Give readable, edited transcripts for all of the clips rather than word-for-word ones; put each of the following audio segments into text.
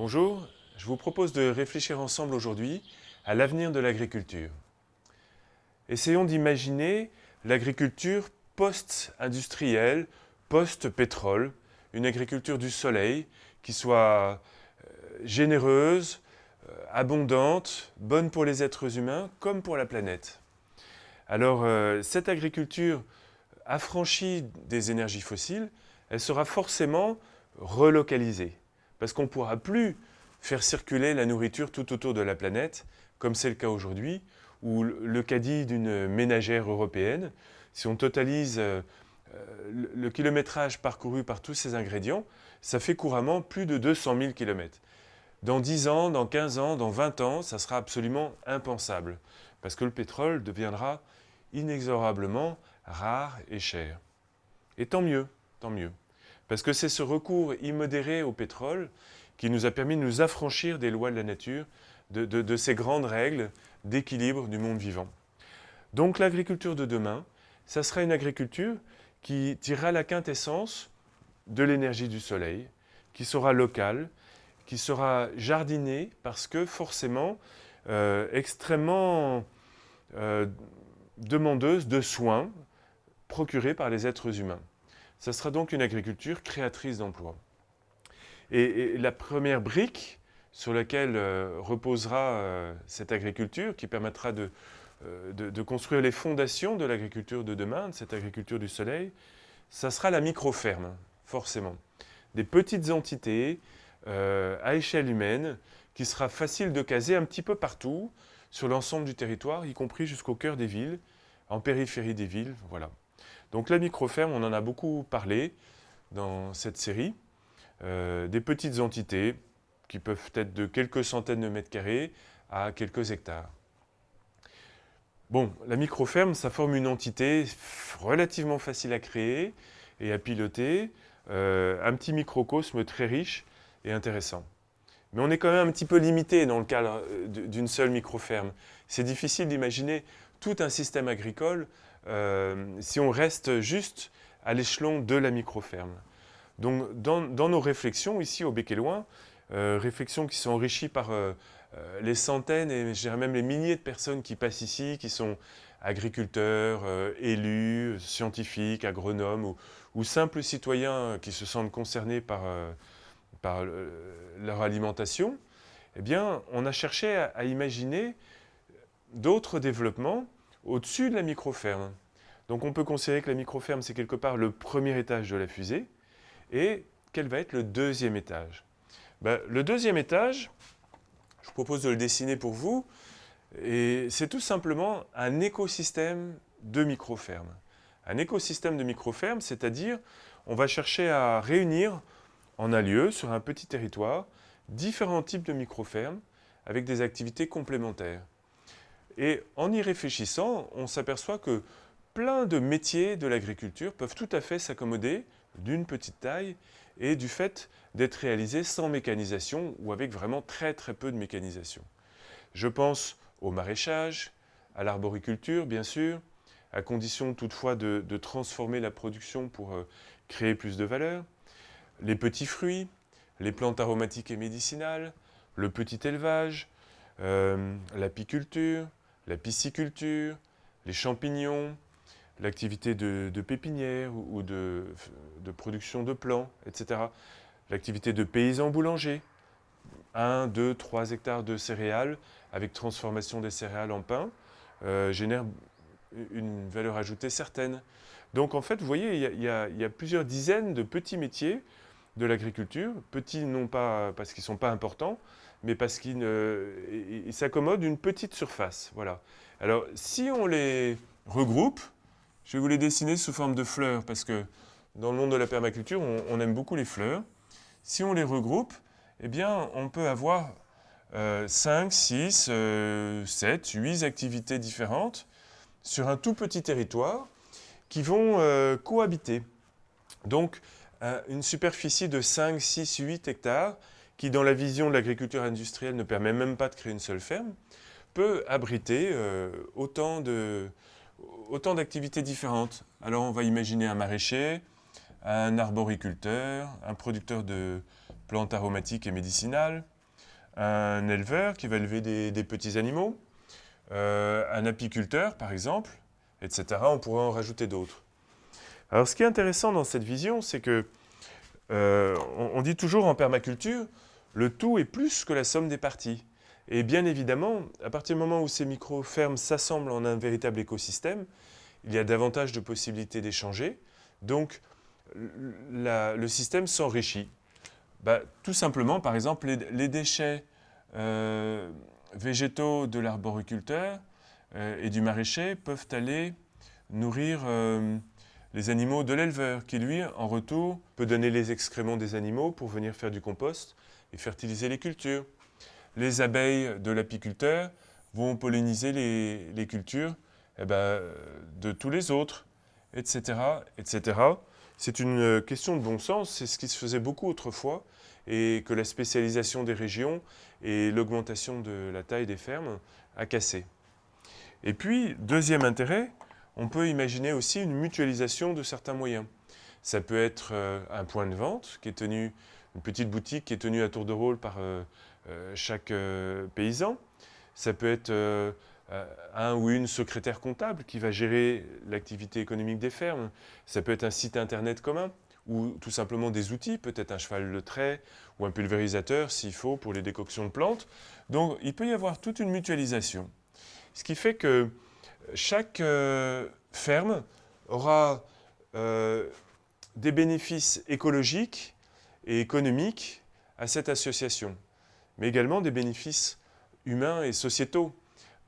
Bonjour, je vous propose de réfléchir ensemble aujourd'hui à l'avenir de l'agriculture. Essayons d'imaginer l'agriculture post-industrielle, post-pétrole, une agriculture du soleil qui soit généreuse, abondante, bonne pour les êtres humains comme pour la planète. Alors, cette agriculture affranchie des énergies fossiles, elle sera forcément relocalisée parce qu'on ne pourra plus faire circuler la nourriture tout autour de la planète, comme c'est le cas aujourd'hui, ou le caddie d'une ménagère européenne. Si on totalise le kilométrage parcouru par tous ces ingrédients, ça fait couramment plus de 200 000 kilomètres. Dans 10 ans, dans 15 ans, dans 20 ans, ça sera absolument impensable, parce que le pétrole deviendra inexorablement rare et cher. Et tant mieux, tant mieux. Parce que c'est ce recours immodéré au pétrole qui nous a permis de nous affranchir des lois de la nature, de ces grandes règles d'équilibre du monde vivant. Donc l'agriculture de demain, ça sera une agriculture qui tirera la quintessence de l'énergie du soleil, qui sera locale, qui sera jardinée parce que forcément extrêmement demandeuse de soins procurés par les êtres humains. Ça sera donc une agriculture créatrice d'emplois. Et la première brique sur laquelle reposera cette agriculture, qui permettra de construire les fondations de l'agriculture de demain, de cette agriculture du soleil, ça sera la micro-ferme, forcément. Des petites entités à échelle humaine qui sera facile de caser un petit peu partout, sur l'ensemble du territoire, y compris jusqu'au cœur des villes, en périphérie des villes, voilà. Donc la micro-ferme, on en a beaucoup parlé dans cette série. Des petites entités qui peuvent être de quelques centaines de mètres carrés à quelques hectares. Bon, la micro-ferme, ça forme une entité relativement facile à créer et à piloter, un petit microcosme très riche et intéressant. Mais on est quand même un petit peu limité dans le cadre d'une seule micro-ferme. C'est difficile d'imaginer tout un système agricole si on reste juste à l'échelon de la micro-ferme. Donc dans nos réflexions ici au Bec et Loing, réflexions qui sont enrichies par les centaines et je dirais même les milliers de personnes qui passent ici, qui sont agriculteurs, élus, scientifiques, agronomes ou simples citoyens qui se sentent concernés par leur alimentation, eh bien, on a cherché à imaginer d'autres développements au-dessus de la micro-ferme. Donc on peut considérer que la micro-ferme, c'est quelque part le premier étage de la fusée. Et quel va être le deuxième étage? Le deuxième étage, je vous propose de le dessiner pour vous, et c'est tout simplement un écosystème de micro-fermes. Un écosystème de micro-fermes, c'est-à-dire on va chercher à réunir en un lieu, sur un petit territoire, différents types de micro-fermes avec des activités complémentaires. Et en y réfléchissant, on s'aperçoit que plein de métiers de l'agriculture peuvent tout à fait s'accommoder d'une petite taille et du fait d'être réalisés sans mécanisation ou avec vraiment très très peu de mécanisation. Je pense au maraîchage, à l'arboriculture bien sûr, à condition toutefois de transformer la production pour créer plus de valeur, les petits fruits, les plantes aromatiques et médicinales, le petit élevage, l'apiculture, la pisciculture, les champignons, l'activité de pépinière ou de production de plants, etc. L'activité de paysans boulangers, 1, 2, 3 hectares de céréales avec transformation des céréales en pain génère une valeur ajoutée certaine. Donc en fait, vous voyez, il y a plusieurs dizaines de petits métiers de l'agriculture, petits non pas parce qu'ils ne sont pas importants, mais parce qu'ils s'accommodent d'une petite surface. Voilà. Alors, si on les regroupe, je vais vous les dessiner sous forme de fleurs, parce que dans le monde de la permaculture, on aime beaucoup les fleurs. Si on les regroupe, eh bien, on peut avoir 5, 6, 7, 8 activités différentes sur un tout petit territoire qui vont cohabiter. Donc, une superficie de 5, 6, 8 hectares qui, dans la vision de l'agriculture industrielle, ne permet même pas de créer une seule ferme, peut abriter autant d'activités différentes. Alors, on va imaginer un maraîcher, un arboriculteur, un producteur de plantes aromatiques et médicinales, un éleveur qui va élever des petits animaux, un apiculteur par exemple, etc. On pourrait en rajouter d'autres. Alors ce qui est intéressant dans cette vision, c'est que on dit toujours en permaculture, le tout est plus que la somme des parties. Et bien évidemment, à partir du moment où ces micro-fermes s'assemblent en un véritable écosystème, il y a davantage de possibilités d'échanger. Donc, le système s'enrichit. Tout simplement, par exemple, les déchets végétaux de l'arboriculteur et du maraîcher peuvent aller nourrir les animaux de l'éleveur, qui lui, en retour, peut donner les excréments des animaux pour venir faire du compost et fertiliser les cultures. Les abeilles de l'apiculteur vont polliniser les cultures de tous les autres, etc., etc. C'est une question de bon sens, c'est ce qui se faisait beaucoup autrefois, et que la spécialisation des régions et l'augmentation de la taille des fermes a cassé. Et puis, deuxième intérêt, on peut imaginer aussi une mutualisation de certains moyens. Ça peut être un point de vente qui est tenu, une petite boutique qui est tenue à tour de rôle par chaque paysan. Ça peut être un ou une secrétaire comptable qui va gérer l'activité économique des fermes. Ça peut être un site internet commun ou tout simplement des outils, peut-être un cheval de trait ou un pulvérisateur s'il faut pour les décoctions de plantes. Donc il peut y avoir toute une mutualisation. Ce qui fait que chaque ferme aura des bénéfices écologiques et économiques à cette association, mais également des bénéfices humains et sociétaux.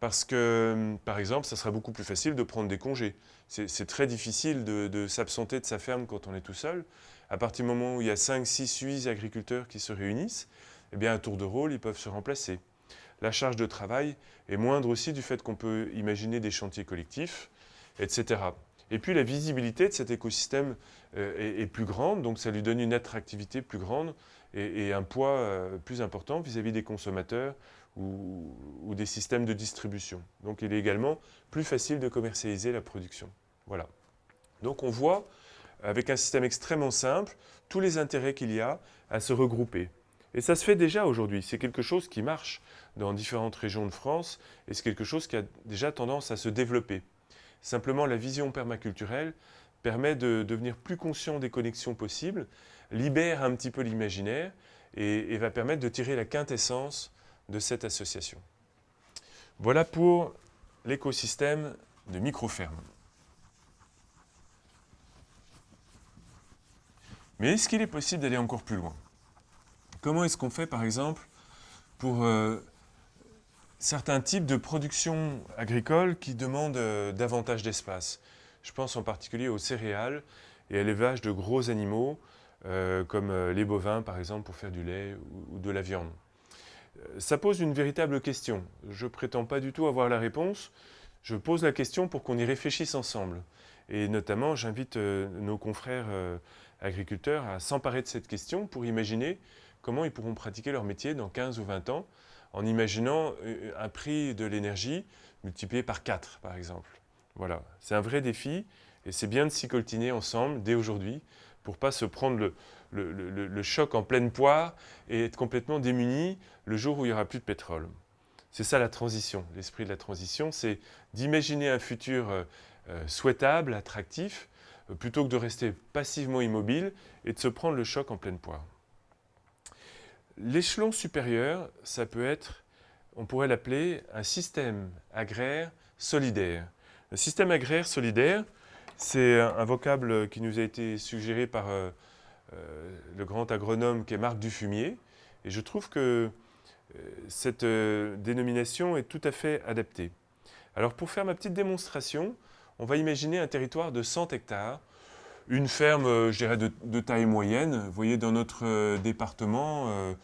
Parce que, par exemple, ça sera beaucoup plus facile de prendre des congés. C'est très difficile de s'absenter de sa ferme quand on est tout seul. À partir du moment où il y a 5, 6, 8 agriculteurs qui se réunissent, eh bien, à tour de rôle, ils peuvent se remplacer. La charge de travail est moindre aussi du fait qu'on peut imaginer des chantiers collectifs, etc. Et puis la visibilité de cet écosystème est plus grande, donc ça lui donne une attractivité plus grande et un poids plus important vis-à-vis des consommateurs ou des systèmes de distribution. Donc il est également plus facile de commercialiser la production. Voilà. Donc on voit, avec un système extrêmement simple, tous les intérêts qu'il y a à se regrouper. Et ça se fait déjà aujourd'hui. C'est quelque chose qui marche dans différentes régions de France et c'est quelque chose qui a déjà tendance à se développer. Simplement, la vision permaculturelle permet de devenir plus conscient des connexions possibles, libère un petit peu l'imaginaire et va permettre de tirer la quintessence de cette association. Voilà pour l'écosystème de micro-fermes. Mais est-ce qu'il est possible d'aller encore plus loin ? Comment est-ce qu'on fait, par exemple, pour certains types de production agricole qui demandent davantage d'espace? Je pense en particulier aux céréales et à l'élevage de gros animaux, comme les bovins, par exemple, pour faire du lait ou de la viande. Ça pose une véritable question. Je ne prétends pas du tout avoir la réponse. Je pose la question pour qu'on y réfléchisse ensemble. Et notamment, j'invite nos confrères agriculteurs à s'emparer de cette question pour imaginer comment ils pourront pratiquer leur métier dans 15 ou 20 ans en imaginant un prix de l'énergie multiplié par 4, par exemple. Voilà, c'est un vrai défi et c'est bien de s'y coltiner ensemble dès aujourd'hui pour ne pas se prendre le choc en pleine poire et être complètement démuni le jour où il n'y aura plus de pétrole. C'est ça la transition. L'esprit de la transition, c'est d'imaginer un futur souhaitable, attractif, plutôt que de rester passivement immobile et de se prendre le choc en pleine poire. L'échelon supérieur, ça peut être, on pourrait l'appeler un système agraire solidaire. Le système agraire solidaire, c'est un vocable qui nous a été suggéré par le grand agronome qui est Marc Dufumier. Et je trouve que cette dénomination est tout à fait adaptée. Alors pour faire ma petite démonstration, on va imaginer un territoire de 100 hectares, une ferme, je dirais, de taille moyenne. Vous voyez, dans notre département,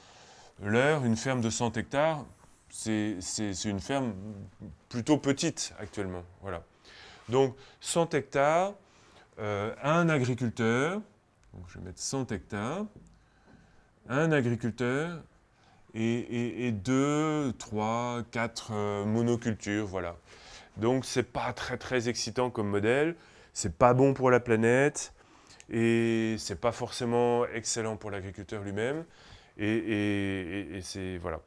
l'Eure, une ferme de 100 hectares, c'est une ferme plutôt petite actuellement. Voilà. Donc 100 hectares, un agriculteur, donc je vais mettre 100 hectares, un agriculteur et 2, 3, 4 monocultures, voilà. Donc c'est pas très excitant comme modèle, c'est pas bon pour la planète et c'est pas forcément excellent pour l'agriculteur lui-même. Et c'est, voilà.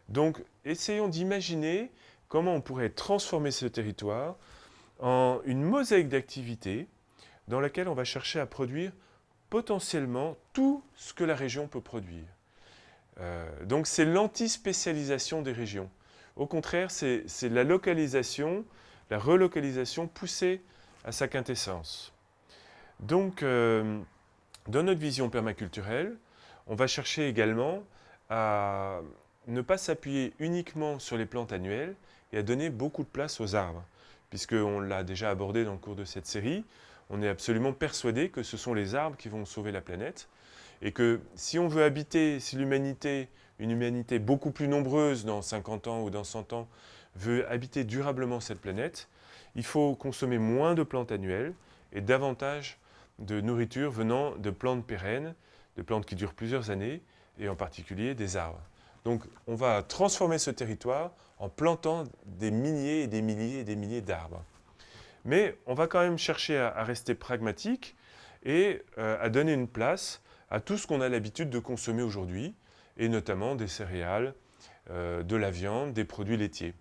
Donc, essayons d'imaginer comment on pourrait transformer ce territoire en une mosaïque d'activités dans laquelle on va chercher à produire potentiellement tout ce que la région peut produire. Donc c'est l'anti-spécialisation des régions. Au contraire, c'est la localisation, la relocalisation poussée à sa quintessence. Donc, dans notre vision permaculturelle, on va chercher également à ne pas s'appuyer uniquement sur les plantes annuelles et à donner beaucoup de place aux arbres. Puisqu'on l'a déjà abordé dans le cours de cette série, on est absolument persuadé que ce sont les arbres qui vont sauver la planète et que si on veut habiter, si l'humanité, une humanité beaucoup plus nombreuse dans 50 ans ou dans 100 ans, veut habiter durablement cette planète, il faut consommer moins de plantes annuelles et davantage de nourriture venant de plantes pérennes, de plantes qui durent plusieurs années, et en particulier des arbres. Donc on va transformer ce territoire en plantant des milliers et des milliers et des milliers d'arbres. Mais on va quand même chercher à rester pragmatique et à donner une place à tout ce qu'on a l'habitude de consommer aujourd'hui, et notamment des céréales, de la viande, des produits laitiers.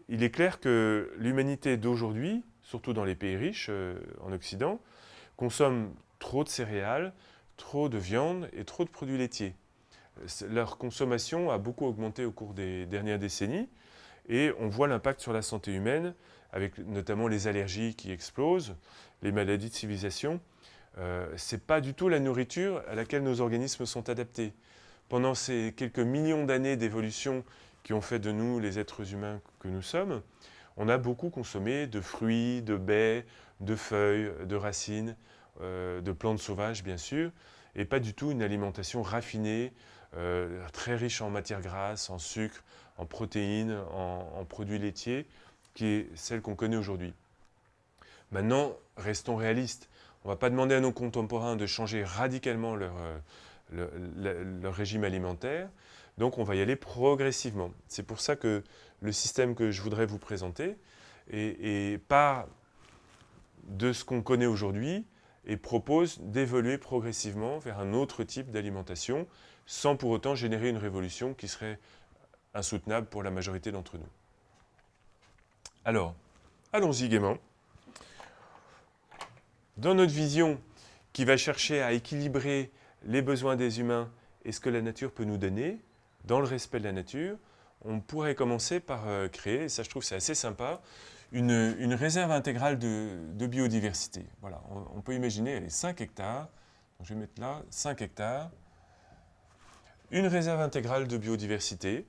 Il est clair que l'humanité d'aujourd'hui, surtout dans les pays riches en Occident, consomme trop de céréales, trop de viande et trop de produits laitiers. Leur consommation a beaucoup augmenté au cours des dernières décennies et on voit l'impact sur la santé humaine avec notamment les allergies qui explosent, les maladies de civilisation. Ce n'est pas du tout la nourriture à laquelle nos organismes sont adaptés. Pendant ces quelques millions d'années d'évolution qui ont fait de nous les êtres humains que nous sommes, on a beaucoup consommé de fruits, de baies, de feuilles, de racines, de plantes sauvages bien sûr, et pas du tout une alimentation raffinée, très riche en matières grasses, en sucre, en protéines, en produits laitiers, qui est celle qu'on connaît aujourd'hui. Maintenant, restons réalistes. On ne va pas demander à nos contemporains de changer radicalement leur régime alimentaire, donc on va y aller progressivement. C'est pour ça que le système que je voudrais vous présenter part de ce qu'on connaît aujourd'hui et propose d'évoluer progressivement vers un autre type d'alimentation sans pour autant générer une révolution qui serait insoutenable pour la majorité d'entre nous. Alors, allons-y gaiement. Dans notre vision qui va chercher à équilibrer les besoins des humains et ce que la nature peut nous donner, dans le respect de la nature, on pourrait commencer par créer, et ça je trouve c'est assez sympa, une réserve intégrale de biodiversité. Voilà, on peut imaginer, elle est 5 hectares, donc je vais mettre là 5 hectares, une réserve intégrale de biodiversité,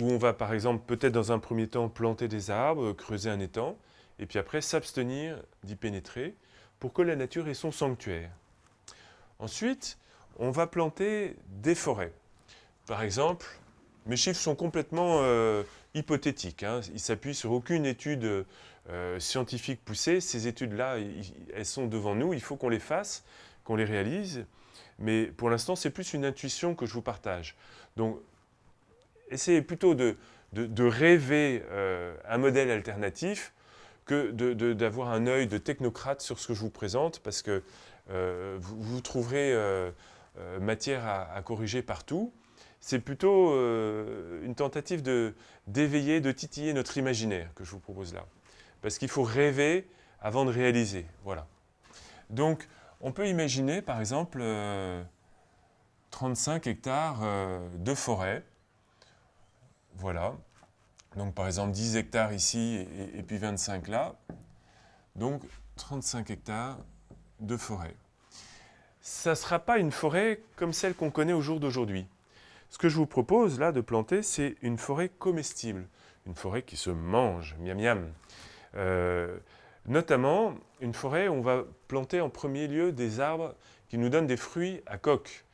où on va par exemple peut-être dans un premier temps planter des arbres, creuser un étang, et puis après s'abstenir d'y pénétrer pour que la nature ait son sanctuaire. Ensuite, on va planter des forêts. Par exemple, mes chiffres sont complètement hypothétiques. Hein. Ils ne s'appuient sur aucune étude scientifique poussée. Ces études-là, elles sont devant nous. Il faut qu'on les fasse, qu'on les réalise. Mais pour l'instant, c'est plus une intuition que je vous partage. Donc, essayez plutôt de rêver un modèle alternatif que d'avoir un œil de technocrate sur ce que je vous présente, parce que vous trouverez matière à corriger partout. C'est plutôt une tentative d'éveiller, de titiller notre imaginaire que je vous propose là. Parce qu'il faut rêver avant de réaliser. Voilà. Donc, on peut imaginer, par exemple, 35 hectares de forêt. Voilà. Donc, par exemple, 10 hectares ici et puis 25 là. Donc, 35 hectares de forêt. Ça ne sera pas une forêt comme celle qu'on connaît au jour d'aujourd'hui. Ce que je vous propose là de planter, c'est une forêt comestible, une forêt qui se mange, miam miam. Notamment une forêt où on va planter en premier lieu des arbres qui nous donnent des fruits à coque,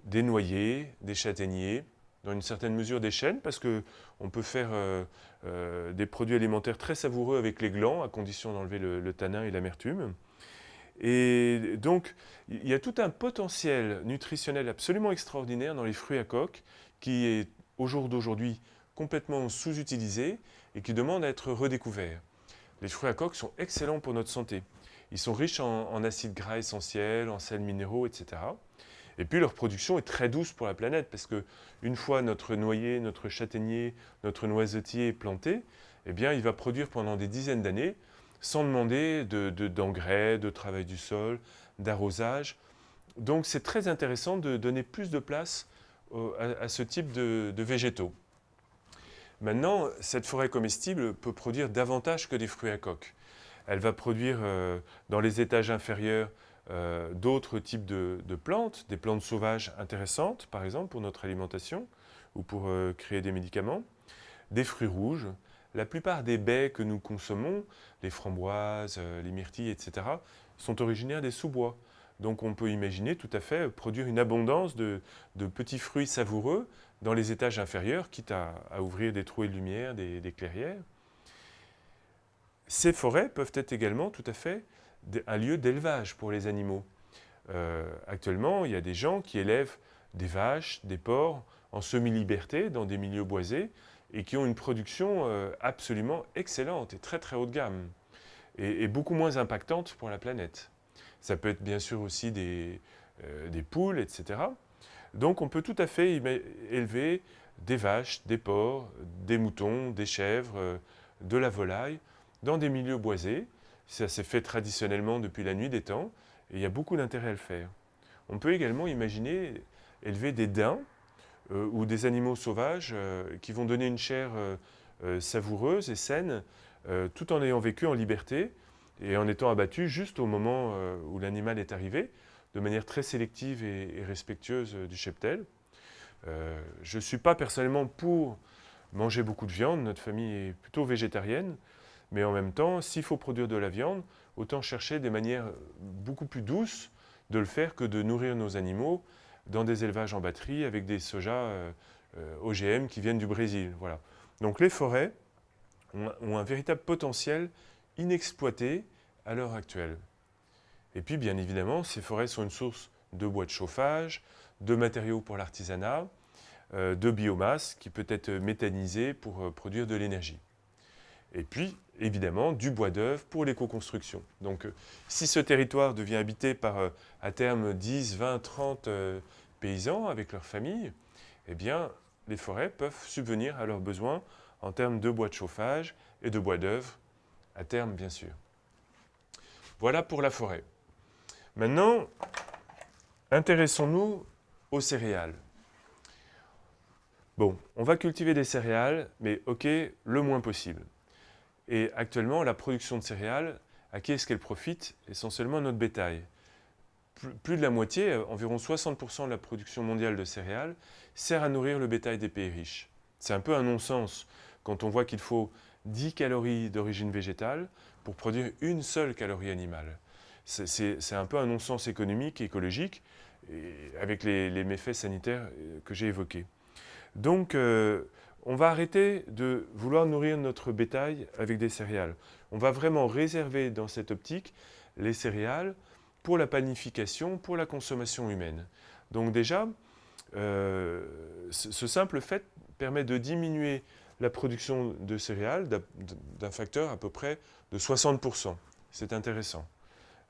des noyers, des châtaigniers, dans une certaine mesure des chênes, parce qu'on peut faire des produits alimentaires très savoureux avec les glands, à condition d'enlever le tanin et l'amertume. Et donc, il y a tout un potentiel nutritionnel absolument extraordinaire dans les fruits à coque qui est au jour d'aujourd'hui complètement sous-utilisé et qui demande à être redécouvert. Les fruits à coque sont excellents pour notre santé. Ils sont riches en acides gras essentiels, en sels minéraux, etc. Et puis leur production est très douce pour la planète, parce qu'une fois notre noyer, notre châtaignier, notre noisetier est planté, eh bien, il va produire pendant des dizaines d'années, sans demander d'engrais, de travail du sol, d'arrosage. Donc c'est très intéressant de donner plus de place à ce type de végétaux. Maintenant, cette forêt comestible peut produire davantage que des fruits à coque. Elle va produire dans les étages inférieurs d'autres types de plantes, des plantes sauvages intéressantes, par exemple, pour notre alimentation ou pour créer des médicaments, des fruits rouges. La plupart des baies que nous consommons, les framboises, les myrtilles, etc., sont originaires des sous-bois. Donc on peut imaginer tout à fait produire une abondance de petits fruits savoureux dans les étages inférieurs, quitte à ouvrir des trous et de lumière, des clairières. Ces forêts peuvent être également tout à fait un lieu d'élevage pour les animaux. Actuellement, il y a des gens qui élèvent des vaches, des porcs en semi-liberté dans des milieux boisés et qui ont une production absolument excellente et très très haut de gamme et beaucoup moins impactante pour la planète. Ça peut être bien sûr aussi des poules, etc. Donc on peut tout à fait élever des vaches, des porcs, des moutons, des chèvres, de la volaille dans des milieux boisés. Ça s'est fait traditionnellement depuis la nuit des temps et il y a beaucoup d'intérêt à le faire. On peut également imaginer élever des daims ou des animaux sauvages qui vont donner une chair savoureuse et saine tout en ayant vécu en liberté et en étant abattus juste au moment où l'animal est arrivé, de manière très sélective et respectueuse du cheptel. Je ne suis pas personnellement pour manger beaucoup de viande, notre famille est plutôt végétarienne, mais en même temps, s'il faut produire de la viande, autant chercher des manières beaucoup plus douces de le faire que de nourrir nos animaux dans des élevages en batterie avec des sojas OGM qui viennent du Brésil. Voilà. Donc les forêts ont un véritable potentiel inexploité à l'heure actuelle. Et puis, bien évidemment, ces forêts sont une source de bois de chauffage, de matériaux pour l'artisanat, de biomasse qui peut être méthanisée pour produire de l'énergie. Et puis, évidemment, du bois d'œuvre pour l'éco-construction. Donc, si ce territoire devient habité par, à terme, 10, 20, 30 paysans avec leurs familles, eh bien, les forêts peuvent subvenir à leurs besoins en termes de bois de chauffage et de bois d'œuvre, à terme, bien sûr. Voilà pour la forêt. Maintenant, intéressons-nous aux céréales. Bon, on va cultiver des céréales, mais ok, le moins possible. Et actuellement, la production de céréales, à qui est-ce qu'elle profite? Essentiellement à notre bétail. Plus de la moitié, environ 60% de la production mondiale de céréales, sert à nourrir le bétail des pays riches. C'est un peu un non-sens quand on voit qu'il faut 10 calories d'origine végétale pour produire une seule calorie animale. C'est un peu un non-sens économique et écologique, avec les méfaits sanitaires que j'ai évoqués. Donc, on va arrêter de vouloir nourrir notre bétail avec des céréales. On va vraiment réserver dans cette optique les céréales pour la panification, pour la consommation humaine. Donc déjà, ce simple fait permet de diminuer la production de céréales d'un facteur à peu près de 60%. C'est intéressant.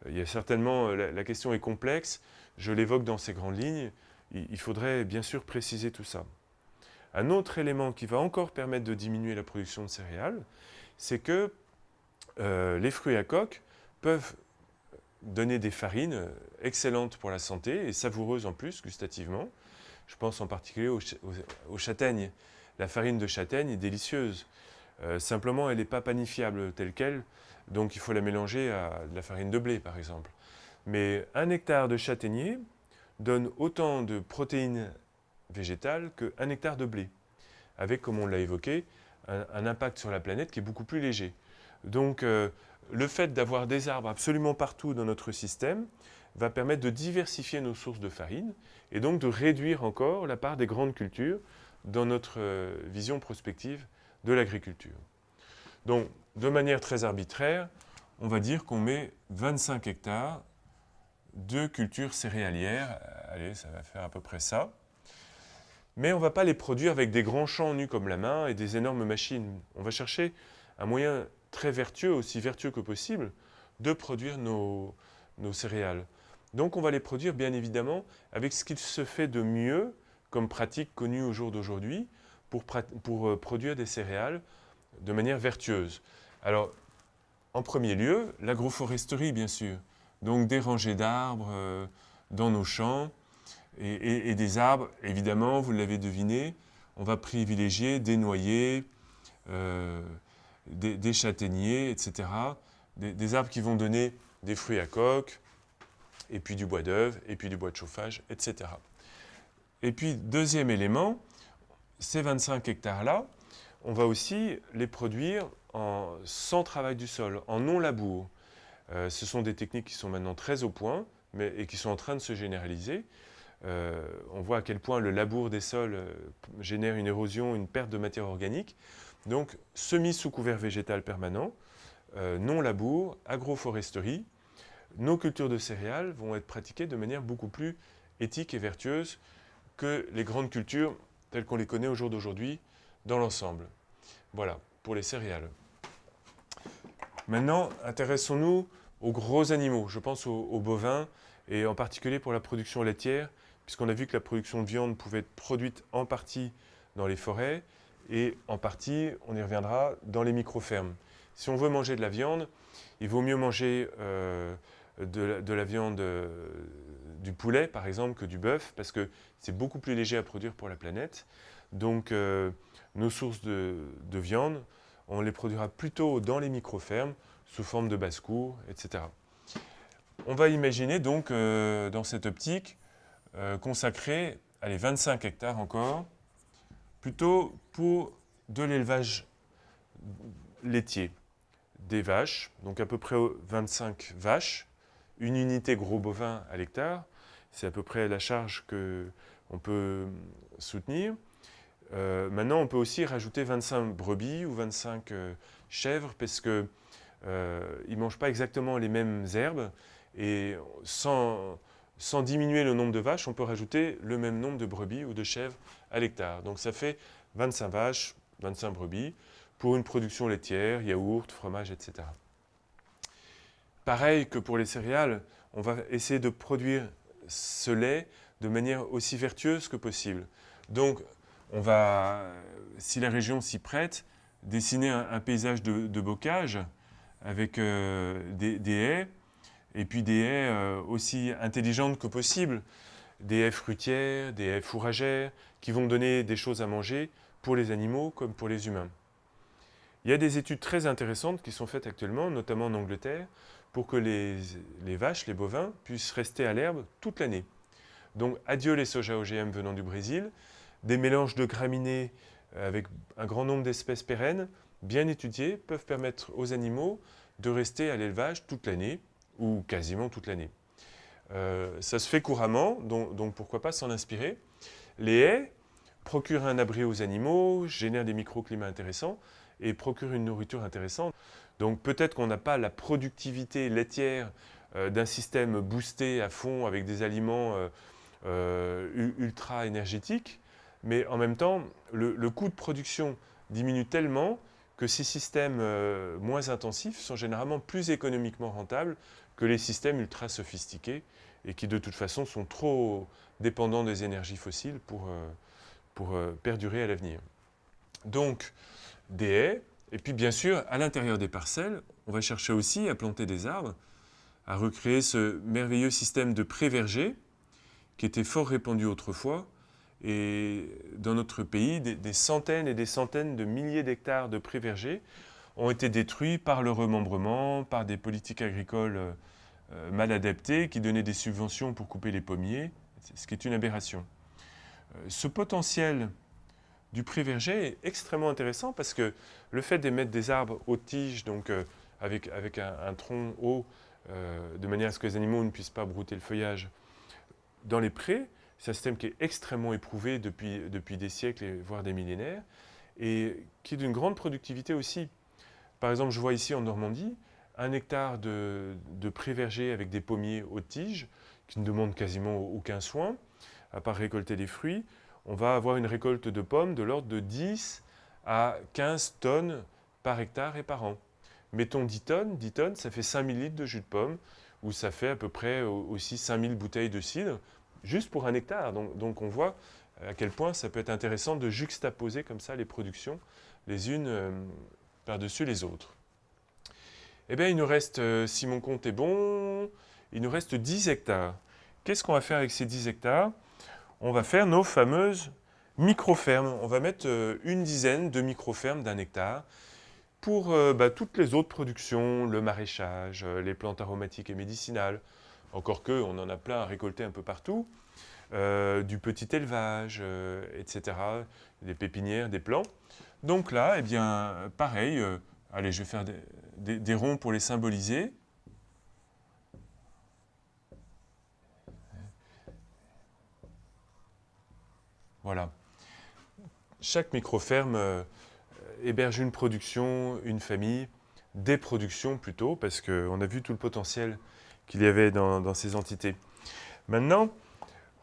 Il y a certainement, la question est complexe, je l'évoque dans ces grandes lignes, il faudrait bien sûr préciser tout ça. Un autre élément qui va encore permettre de diminuer la production de céréales, c'est que les fruits à coque peuvent donner des farines excellentes pour la santé et savoureuses en plus, gustativement. Je pense en particulier aux châtaignes. La farine de châtaigne est délicieuse. Simplement, elle n'est pas panifiable telle qu'elle, donc il faut la mélanger à de la farine de blé, par exemple. Mais 1 hectare de châtaignier donne autant de protéines végétales qu'1 hectare de blé, avec, comme on l'a évoqué, un impact sur la planète qui est beaucoup plus léger. Donc, le fait d'avoir des arbres absolument partout dans notre système va permettre de diversifier nos sources de farine et donc de réduire encore la part des grandes cultures dans notre vision prospective de l'agriculture. Donc, de manière très arbitraire, on va dire qu'on met 25 hectares de cultures céréalières. Allez, ça va faire à peu près ça. Mais on ne va pas les produire avec des grands champs nus comme la main et des énormes machines. On va chercher un moyen très vertueux, aussi vertueux que possible, de produire nos céréales. Donc on va les produire bien évidemment avec ce qu'il se fait de mieux comme pratique connue au jour d'aujourd'hui pour produire des céréales de manière vertueuse. Alors, en premier lieu, l'agroforesterie, bien sûr. Donc des rangées d'arbres dans nos champs et des arbres, évidemment, vous l'avez deviné, on va privilégier des noyers, euh, des châtaigniers, etc. Des arbres qui vont donner des fruits à coque, et puis du bois d'œuvre, et puis du bois de chauffage, etc. Et puis, deuxième élément, ces 25 hectares-là, on va aussi les produire sans travail du sol, en non-labour. Ce sont des techniques qui sont maintenant très au point et qui sont en train de se généraliser. On voit à quel point le labour des sols génère une érosion, une perte de matière organique. Donc, semis sous couvert végétal permanent, non-labour, agroforesterie, nos cultures de céréales vont être pratiquées de manière beaucoup plus éthique et vertueuse que les grandes cultures telles qu'on les connaît au jour d'aujourd'hui dans l'ensemble. Voilà, pour les céréales. Maintenant, intéressons-nous aux gros animaux. Je pense aux bovins, et en particulier pour la production laitière, puisqu'on a vu que la production de viande pouvait être produite en partie dans les forêts, et en partie, on y reviendra, dans les micro-fermes. Si on veut manger de la viande, il vaut mieux manger de la viande du poulet, par exemple, que du bœuf, parce que c'est beaucoup plus léger à produire pour la planète. Donc, nos sources de viande, on les produira plutôt dans les micro-fermes, sous forme de basse-cour, etc. On va imaginer donc, dans cette optique, consacrer, allez, 25 hectares encore, plutôt pour de l'élevage laitier. Des vaches, donc à peu près 25 vaches, une unité gros bovin à l'hectare, c'est à peu près la charge qu'on peut soutenir. Maintenant, on peut aussi rajouter 25 brebis ou 25 chèvres parce qu'ils ne mangent pas exactement les mêmes herbes et sans diminuer le nombre de vaches, on peut rajouter le même nombre de brebis ou de chèvres à l'hectare. Donc ça fait 25 vaches, 25 brebis pour une production laitière, yaourt, fromage, etc. Pareil que pour les céréales, on va essayer de produire ce lait de manière aussi vertueuse que possible. Donc, on va, si la région s'y prête, dessiner un paysage de bocage avec des haies, et puis des haies aussi intelligentes que possible, des haies fruitières, des haies fourragères, qui vont donner des choses à manger pour les animaux comme pour les humains. Il y a des études très intéressantes qui sont faites actuellement, notamment en Angleterre, pour que les vaches, les bovins, puissent rester à l'herbe toute l'année. Donc, adieu les soja OGM venant du Brésil, des mélanges de graminées avec un grand nombre d'espèces pérennes, bien étudiées, peuvent permettre aux animaux de rester à l'élevage toute l'année, ou quasiment toute l'année. Ça se fait couramment, donc pourquoi pas s'en inspirer. Les haies procurent un abri aux animaux, génèrent des microclimats intéressants et procurent une nourriture intéressante. Donc peut-être qu'on n'a pas la productivité laitière d'un système boosté à fond avec des aliments ultra énergétiques, mais en même temps, le coût de production diminue tellement que ces systèmes moins intensifs sont généralement plus économiquement rentables que les systèmes ultra sophistiqués et qui de toute façon sont trop dépendants des énergies fossiles pour perdurer à l'avenir. Donc, des haies, et puis bien sûr, à l'intérieur des parcelles, on va chercher aussi à planter des arbres, à recréer ce merveilleux système de pré-verger qui était fort répandu autrefois. Et dans notre pays, des centaines et des centaines de milliers d'hectares de pré-vergers ont été détruits par le remembrement, par des politiques agricoles mal adaptées qui donnaient des subventions pour couper les pommiers, ce qui est une aberration. Ce potentiel du pré-verger est extrêmement intéressant parce que le fait d'émettre des arbres aux tiges, donc avec un tronc haut, de manière à ce que les animaux ne puissent pas brouter le feuillage dans les prés, c'est un système qui est extrêmement éprouvé depuis des siècles, voire des millénaires, et qui est d'une grande productivité aussi. Par exemple, je vois ici en Normandie, 1 hectare de pré-verger avec des pommiers aux tiges, qui ne demandent quasiment aucun soin, à part récolter des fruits. On va avoir une récolte de pommes de l'ordre de 10 à 15 tonnes par hectare et par an. Mettons 10 tonnes, ça fait 5000 litres de jus de pomme. où ça fait à peu près aussi 5000 bouteilles de cidre, juste pour 1 hectare. Donc on voit à quel point ça peut être intéressant de juxtaposer comme ça les productions, les unes par-dessus les autres. Eh bien, il nous reste, si mon compte est bon, il nous reste 10 hectares. Qu'est-ce qu'on va faire avec ces 10 hectares? On va faire nos fameuses micro-fermes. On va mettre une dizaine de micro-fermes d'1 hectare pour toutes les autres productions, le maraîchage, les plantes aromatiques et médicinales. Encore que, on en a plein à récolter un peu partout. Du petit élevage, etc. Des pépinières, des plants. Donc là, eh bien, pareil, allez, je vais faire des ronds pour les symboliser. Voilà. Chaque micro-ferme héberge une production, une famille, des productions plutôt, parce qu'on a vu tout le potentiel qu'il y avait dans ces entités. Maintenant,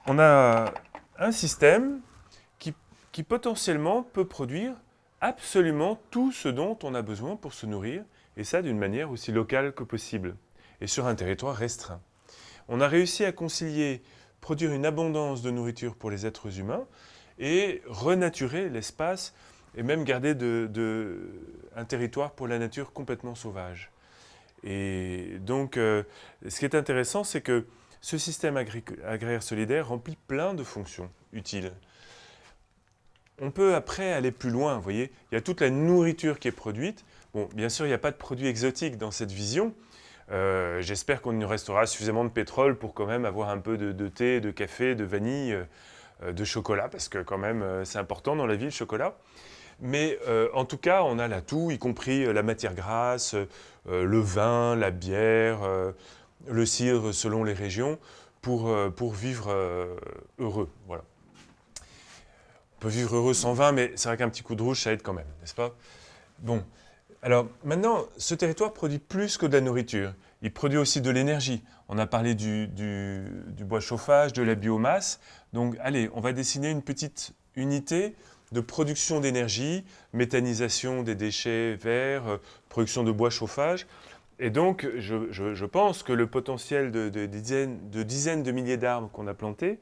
on a un système qui potentiellement peut produire absolument tout ce dont on a besoin pour se nourrir, et ça d'une manière aussi locale que possible, et sur un territoire restreint. On a réussi à concilier produire une abondance de nourriture pour les êtres humains et renaturer l'espace et même garder un territoire pour la nature complètement sauvage. Et donc, ce qui est intéressant, c'est que ce système agraire solidaire remplit plein de fonctions utiles. On peut après aller plus loin, vous voyez. Il y a toute la nourriture qui est produite. Bon, bien sûr, il n'y a pas de produits exotiques dans cette vision. J'espère qu'on nous restera suffisamment de pétrole pour quand même avoir un peu de thé, de café, de vanille, de chocolat, parce que quand même, c'est important dans la vie, le chocolat. Mais en tout cas, on a là tout, y compris la matière grasse, le vin, la bière, le cidre selon les régions, pour vivre heureux. Voilà. On peut vivre heureux sans vin, mais c'est vrai qu'un petit coup de rouge, ça aide quand même, n'est-ce pas? Bon, alors maintenant, ce territoire produit plus que de la nourriture. Il produit aussi de l'énergie. On a parlé du bois chauffage, de la biomasse. Donc, allez, on va dessiner une petite unité de production d'énergie, méthanisation des déchets verts, production de bois chauffage. Et donc, je pense que le potentiel de dizaines de milliers d'arbres qu'on a plantés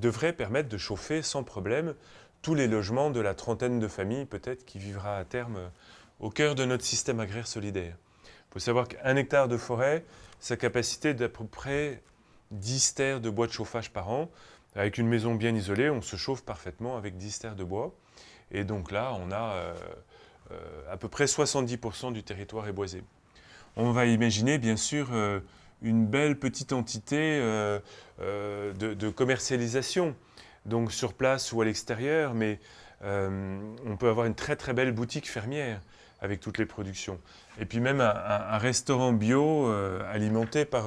devrait permettre de chauffer sans problème tous les logements de la trentaine de familles, peut-être, qui vivra à terme au cœur de notre système agraire solidaire. Il faut savoir qu'1 hectare de forêt, sa capacité d'à peu près 10 terres de bois de chauffage par an. Avec une maison bien isolée, on se chauffe parfaitement avec 10 terres de bois. Et donc là, on a à peu près 70% du territoire est boisé. On va imaginer, bien sûr, une belle petite entité de commercialisation, donc sur place ou à l'extérieur, mais on peut avoir une très très belle boutique fermière avec toutes les productions. Et puis même un restaurant bio alimenté par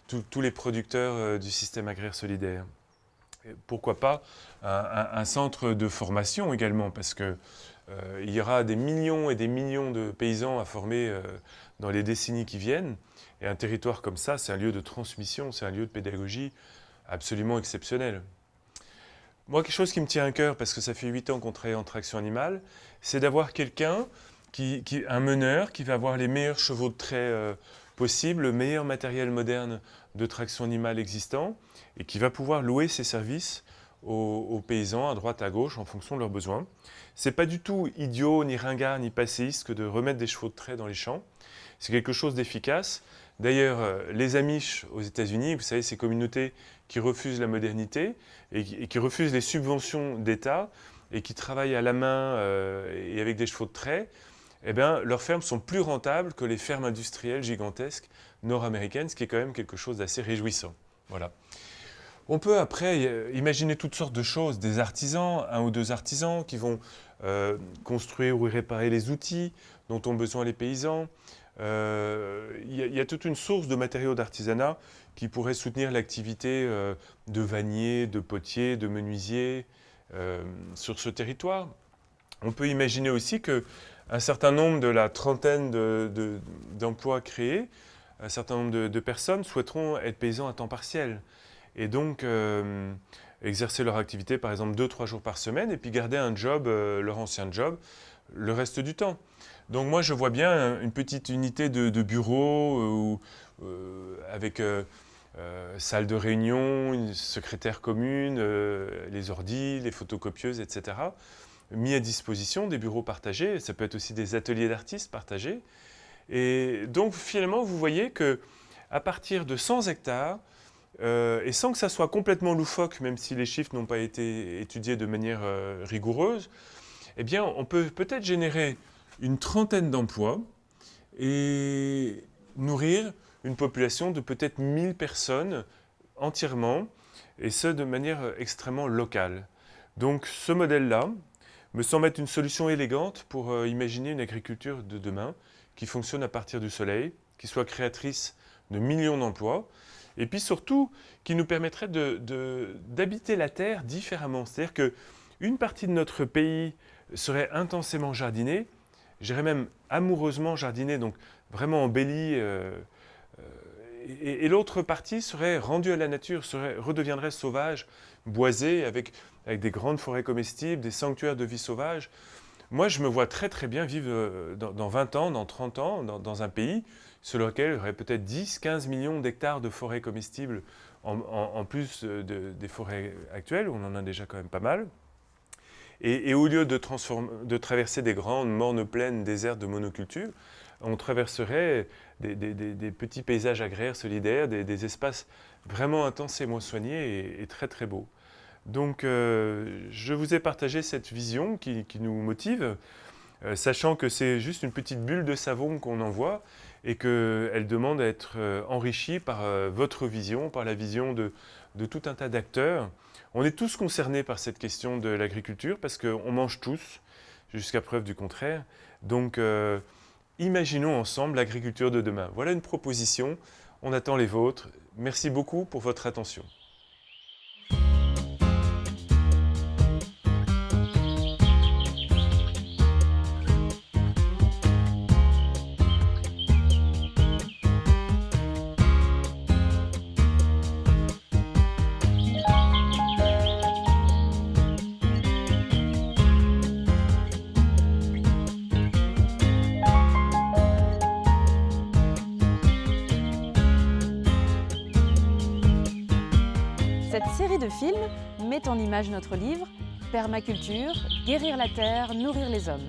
tous les producteurs du système agraire solidaire. Et pourquoi pas un centre de formation également, parce que il y aura des millions et des millions de paysans à former dans les décennies qui viennent. Et un territoire comme ça, c'est un lieu de transmission, c'est un lieu de pédagogie absolument exceptionnel. Moi, quelque chose qui me tient à cœur, parce que ça fait 8 ans qu'on travaille en traction animale, c'est d'avoir quelqu'un, un meneur, qui va avoir les meilleurs chevaux de trait possibles, le meilleur matériel moderne de traction animale existant, et qui va pouvoir louer ses services aux paysans à droite à gauche en fonction de leurs besoins. C'est pas du tout idiot, ni ringard, ni passéiste que de remettre des chevaux de trait dans les champs. C'est quelque chose d'efficace. D'ailleurs, les Amish aux États-Unis, vous savez, ces communautés qui refusent la modernité et qui refusent les subventions d'État et qui travaillent à la main et avec des chevaux de trait, eh bien, leurs fermes sont plus rentables que les fermes industrielles gigantesques nord-américaines, ce qui est quand même quelque chose d'assez réjouissant. Voilà. On peut après imaginer toutes sortes de choses, des artisans, 1 ou 2 artisans qui vont construire ou réparer les outils dont ont besoin les paysans. Il y a toute une source de matériaux d'artisanat qui pourrait soutenir l'activité de vanniers, de potiers, de menuisiers sur ce territoire. On peut imaginer aussi qu'un certain nombre de la trentaine d'emplois créés, un certain nombre de personnes souhaiteront être paysans à temps partiel. Et donc exercer leur activité par exemple 2-3 jours par semaine et puis garder un job, leur ancien job, le reste du temps. Donc moi je vois bien une petite unité de bureau avec salle de réunion, une secrétaire commune, les ordis, les photocopieuses, etc. Mis à disposition, des bureaux partagés, ça peut être aussi des ateliers d'artistes partagés. Et donc finalement, vous voyez que à partir de 100 hectares, et sans que ça soit complètement loufoque, même si les chiffres n'ont pas été étudiés de manière rigoureuse, eh bien, on peut peut-être générer une trentaine d'emplois et nourrir une population de peut-être 1000 personnes entièrement, et ce de manière extrêmement locale. Donc ce modèle-là me semble être une solution élégante pour imaginer une agriculture de demain qui fonctionne à partir du soleil, qui soit créatrice de millions d'emplois, et puis surtout qui nous permettrait d'habiter la terre différemment. C'est-à-dire qu'une partie de notre pays serait intensément jardinée, je dirais même amoureusement jardinée, donc vraiment embellie, et l'autre partie serait rendue à la nature, redeviendrait sauvage, boisée, avec des grandes forêts comestibles, des sanctuaires de vie sauvage. Moi, je me vois très très bien vivre dans 20 ans, dans 30 ans, dans un pays sur lequel il y aurait peut-être 10-15 millions d'hectares de forêts comestibles, en plus des forêts actuelles, où on en a déjà quand même pas mal. Et au lieu de traverser des grandes mornes plaines désertes de monoculture, on traverserait des petits paysages agraires solidaires, des espaces vraiment intensément soignés et très très beaux. Donc je vous ai partagé cette vision qui nous motive, sachant que c'est juste une petite bulle de savon qu'on envoie et qu'elle demande à être enrichie par votre vision, par la vision de tout un tas d'acteurs. On est tous concernés par cette question de l'agriculture parce qu'on mange tous, jusqu'à preuve du contraire. Donc imaginons ensemble l'agriculture de demain. Voilà une proposition, on attend les vôtres. Merci beaucoup pour votre attention. Cette série de films met en image notre livre « Permaculture, guérir la terre, nourrir les hommes ».